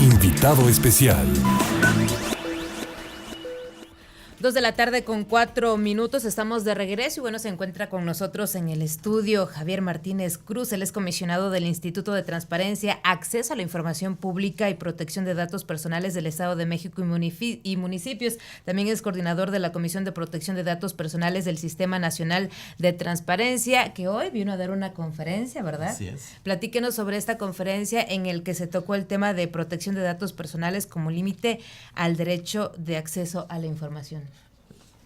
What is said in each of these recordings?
Invitado especial. 2:04 p.m. Estamos de regreso y bueno, se encuentra con nosotros en el estudio Javier Martínez Cruz. Él es comisionado del Instituto de Transparencia, Acceso a la Información Pública y Protección de Datos Personales del Estado de México y municipios. También es coordinador de la Comisión de Protección de Datos Personales del Sistema Nacional de Transparencia, que hoy vino a dar una conferencia, ¿verdad? Así es. Platíquenos sobre esta conferencia en el que se tocó el tema de protección de datos personales como límite al derecho de acceso a la información.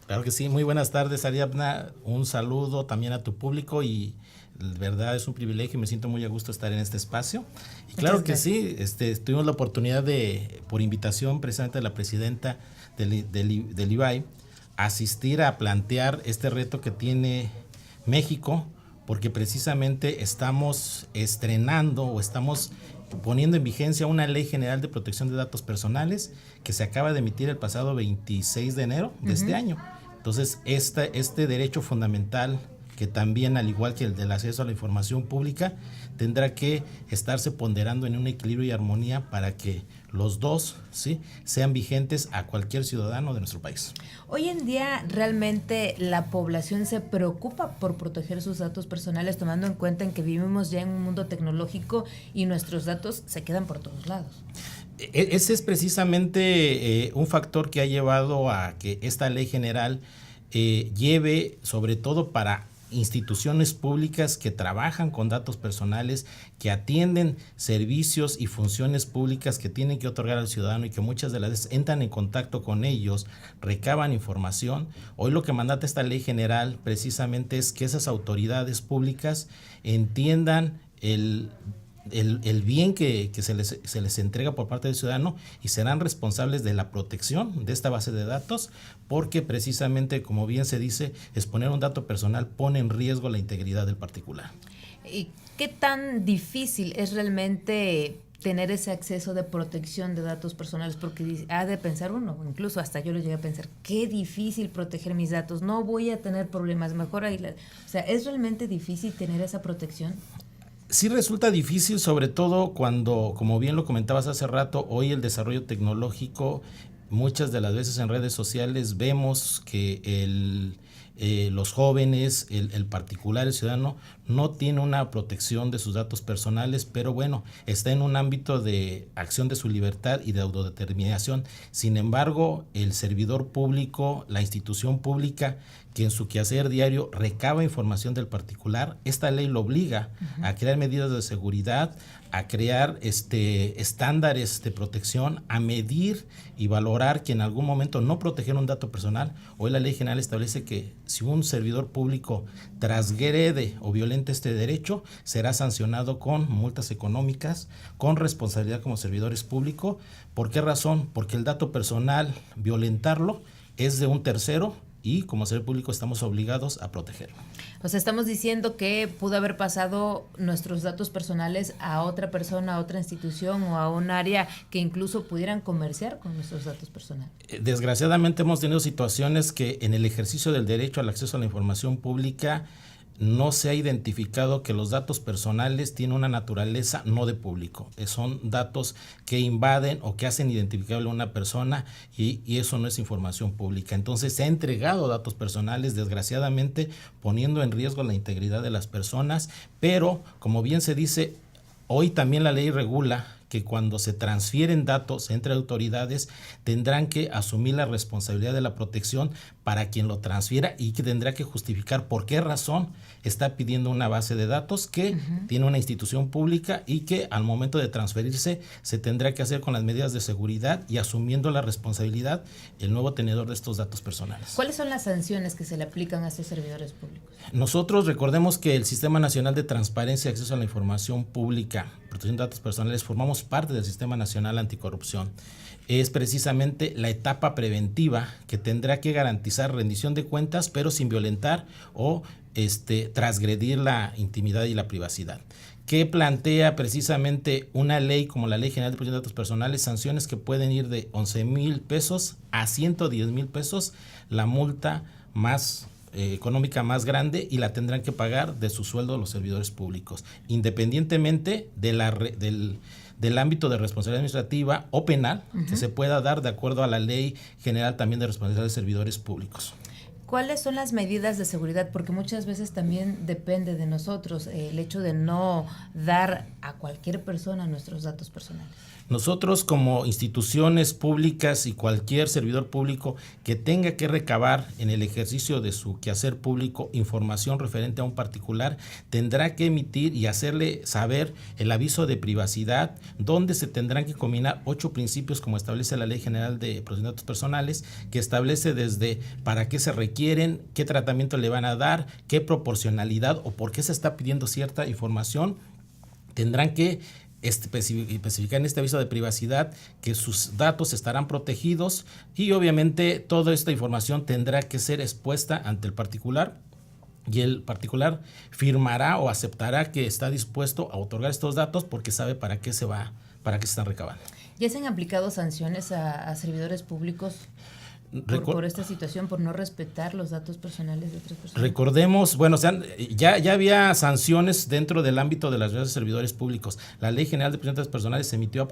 Claro que sí, muy buenas tardes, Ariadna, un saludo también a tu público y de verdad es un privilegio y me siento muy a gusto estar en este espacio. Y claro que sí, tuvimos la oportunidad de, por invitación precisamente de la presidenta del IBAI, asistir a plantear este reto que tiene México, porque precisamente estamos estrenando o estamos poniendo en vigencia una Ley General de Protección de Datos Personales que se acaba de emitir el pasado 26 de enero de este año. Entonces, este derecho fundamental, que también, al igual que el del acceso a la información pública, tendrá que estarse ponderando en un equilibrio y armonía para que los dos, ¿sí?, sean vigentes a cualquier ciudadano de nuestro país. Hoy en día, ¿realmente la población se preocupa por proteger sus datos personales, tomando en cuenta en que vivimos ya en un mundo tecnológico y nuestros datos se quedan por todos lados? Ese es precisamente un factor que ha llevado a que esta ley general lleve, sobre todo para instituciones públicas que trabajan con datos personales, que atienden servicios y funciones públicas que tienen que otorgar al ciudadano y que muchas de las veces entran en contacto con ellos, recaban información. Hoy lo que mandata esta ley general precisamente es que esas autoridades públicas entiendan el bien que se les entrega por parte del ciudadano y serán responsables de la protección de esta base de datos, porque precisamente, como bien se dice, exponer un dato personal pone en riesgo la integridad del particular. ¿Y qué tan difícil es realmente tener ese acceso de protección de datos personales? Porque ha de pensar uno, incluso hasta yo lo llegué a pensar, qué difícil proteger mis datos, no voy a tener problemas, mejor ahí. O sea, ¿es realmente difícil tener esa protección? Sí resulta difícil, sobre todo cuando, como bien lo comentabas hace rato, hoy el desarrollo tecnológico, muchas de las veces en redes sociales vemos que los jóvenes, el particular, el ciudadano, no tiene una protección de sus datos personales, pero bueno, está en un ámbito de acción de su libertad y de autodeterminación. Sin embargo, el servidor público, la institución pública, que en su quehacer diario recaba información del particular, esta ley lo obliga a crear medidas de seguridad, a crear estándares de protección, a medir y valorar que en algún momento no proteger un dato personal. Hoy la ley general establece que si un servidor público transgrede o violenta este derecho, será sancionado con multas económicas, con responsabilidad como servidores públicos. ¿Por qué razón? Porque el dato personal, violentarlo, es de un tercero, y como servidor público estamos obligados a protegerlo. O sea, estamos diciendo que pudo haber pasado nuestros datos personales a otra persona, a otra institución o a un área que incluso pudieran comerciar con nuestros datos personales. Desgraciadamente hemos tenido situaciones que en el ejercicio del derecho al acceso a la información pública no se ha identificado que los datos personales tienen una naturaleza no de público. Son datos que invaden o que hacen identificable a una persona y eso no es información pública. Entonces se ha entregado datos personales, desgraciadamente, poniendo en riesgo la integridad de las personas, pero como bien se dice, hoy también la ley regula que cuando se transfieren datos entre autoridades tendrán que asumir la responsabilidad de la protección para quien lo transfiera y que tendrá que justificar por qué razón está pidiendo una base de datos que tiene una institución pública y que al momento de transferirse se tendrá que hacer con las medidas de seguridad y asumiendo la responsabilidad el nuevo tenedor de estos datos personales. ¿Cuáles son las sanciones que se le aplican a estos servidores públicos? Nosotros recordemos que el Sistema Nacional de Transparencia y Acceso a la Información Pública, Protección de Datos Personales, formamos parte del Sistema Nacional Anticorrupción. Es precisamente la etapa preventiva que tendrá que garantizar rendición de cuentas, pero sin violentar o transgredir la intimidad y la privacidad. Que plantea precisamente una ley como la Ley General de Protección de Datos Personales, sanciones que pueden ir de 11,000 pesos a 110,000 pesos, la multa más económica más grande, y la tendrán que pagar de su sueldo los servidores públicos, independientemente de del ámbito de responsabilidad administrativa o penal que se pueda dar de acuerdo a la Ley General también de Responsabilidad de Servidores Públicos. ¿Cuáles son las medidas de seguridad? Porque muchas veces también depende de nosotros el hecho de no dar a cualquier persona nuestros datos personales. Nosotros como instituciones públicas y cualquier servidor público que tenga que recabar en el ejercicio de su quehacer público información referente a un particular, tendrá que emitir y hacerle saber el aviso de privacidad, donde se tendrán que combinar 8 principios como establece la Ley General de Protección de Datos Personales, que establece desde para qué se requieren, qué tratamiento le van a dar, qué proporcionalidad o por qué se está pidiendo cierta información. Tendrán que especificar en este aviso de privacidad que sus datos estarán protegidos y obviamente toda esta información tendrá que ser expuesta ante el particular y el particular firmará o aceptará que está dispuesto a otorgar estos datos porque sabe para qué se están recabando. ¿Ya se han aplicado sanciones a servidores públicos por esta situación, por no respetar los datos personales de otras personas? Recordemos, bueno, ya había sanciones dentro del ámbito de las redes de servidores públicos. La Ley General de Protección de Datos Personales se emitió,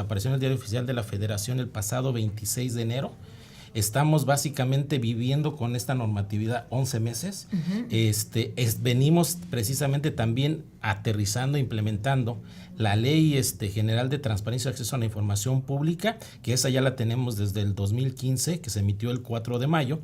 apareció en el Diario Oficial de la Federación el pasado 26 de enero. Estamos básicamente viviendo con esta normatividad 11 meses. Venimos precisamente también aterrizando, implementando la Ley General de Transparencia y Acceso a la Información Pública, que esa ya la tenemos desde el 2015, que se emitió el 4 de mayo.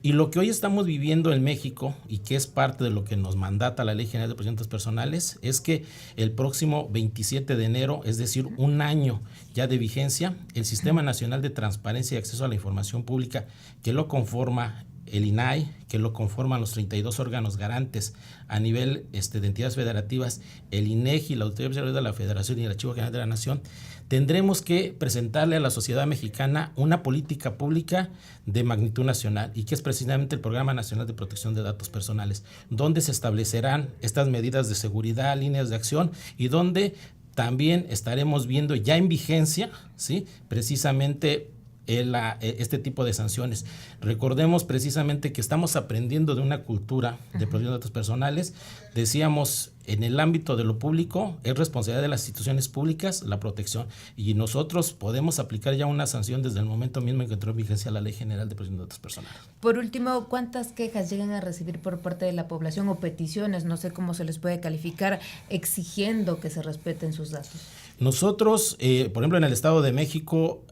Y lo que hoy estamos viviendo en México, y que es parte de lo que nos mandata la Ley General de Protección de Datos Personales, es que el próximo 27 de enero, es decir, un año ya de vigencia, el Sistema Nacional de Transparencia y Acceso a la Información Pública, que lo conforma el INAI, que lo conforman los 32 órganos garantes a nivel de entidades federativas, el INEGI, la Auditoría Oficial de la Federación y el Archivo General de la Nación, tendremos que presentarle a la sociedad mexicana una política pública de magnitud nacional y que es precisamente el Programa Nacional de Protección de Datos Personales, donde se establecerán estas medidas de seguridad, líneas de acción y donde también estaremos viendo ya en vigencia, ¿sí?, precisamente este tipo de sanciones. Recordemos precisamente que estamos aprendiendo de una cultura de protección de datos personales. Decíamos, en el ámbito de lo público es responsabilidad de las instituciones públicas la protección y nosotros podemos aplicar ya una sanción desde el momento mismo en que entró en vigencia la Ley General de Protección de Datos Personales. Por último, ¿cuántas quejas llegan a recibir por parte de la población o peticiones, no sé cómo se les puede calificar, exigiendo que se respeten sus datos? Nosotros, por ejemplo, en el Estado de México,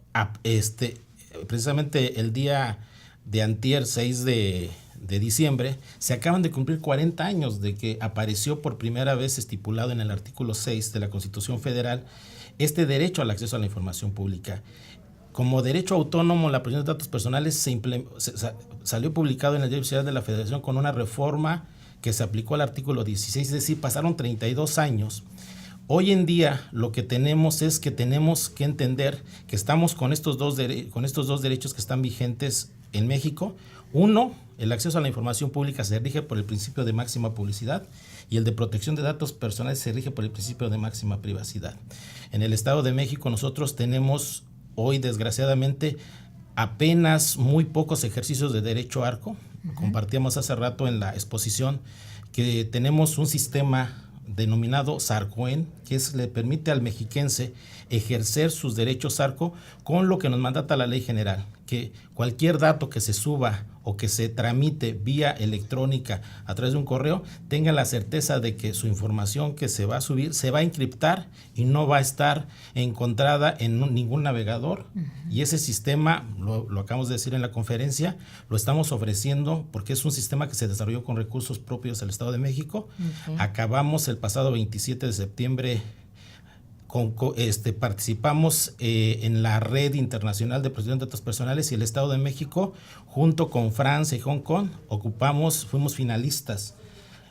precisamente el día de antier, 6 de diciembre, se acaban de cumplir 40 años de que apareció por primera vez estipulado en el artículo 6 de la Constitución Federal este derecho al acceso a la información pública. Como derecho autónomo, la protección de datos personales salió publicado en el Diario Oficial de la Federación con una reforma que se aplicó al artículo 16, es decir, pasaron 32 años. Hoy en día lo que tenemos es que tenemos que entender que estamos con estos dos derechos que están vigentes en México. Uno, el acceso a la información pública se rige por el principio de máxima publicidad y el de protección de datos personales se rige por el principio de máxima privacidad. En el Estado de México nosotros tenemos hoy, desgraciadamente, apenas muy pocos ejercicios de derecho ARCO. Compartíamos hace rato en la exposición que tenemos un sistema denominado SARCOEN, que le permite al mexiquense ejercer sus derechos ARCO con lo que nos mandata la Ley General, que cualquier dato que se suba o que se tramite vía electrónica a través de un correo, tenga la certeza de que su información que se va a subir se va a encriptar y no va a estar encontrada en ningún navegador. Y ese sistema, lo acabamos de decir en la conferencia, lo estamos ofreciendo porque es un sistema que se desarrolló con recursos propios del Estado de México. Acabamos el pasado 27 de septiembre participamos en la Red Internacional de Protección de Datos Personales y el Estado de México, junto con Francia y Hong Kong, fuimos finalistas.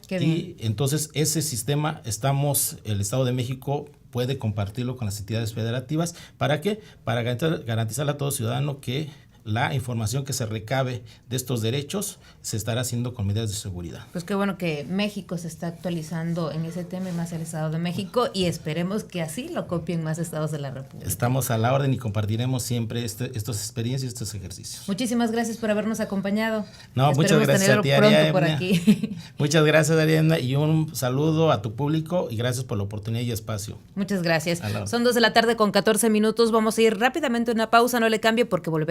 Y entonces ese sistema el Estado de México puede compartirlo con las entidades federativas. ¿Para qué? Para garantizarle a todo ciudadano que la información que se recabe de estos derechos se estará haciendo con medidas de seguridad. Pues qué bueno que México se está actualizando en ese tema, y más el Estado de México, y esperemos que así lo copien más estados de la República. Estamos a la orden y compartiremos siempre estas experiencias y estos ejercicios. Muchísimas gracias por habernos acompañado. No, muchas gracias a ti, Ariadna. Por aquí. Muchas gracias, Ariadna, y un saludo a tu público y gracias por la oportunidad y espacio. Muchas gracias. Son 2:14 p.m. Vamos a ir rápidamente a una pausa, no le cambie porque volveremos.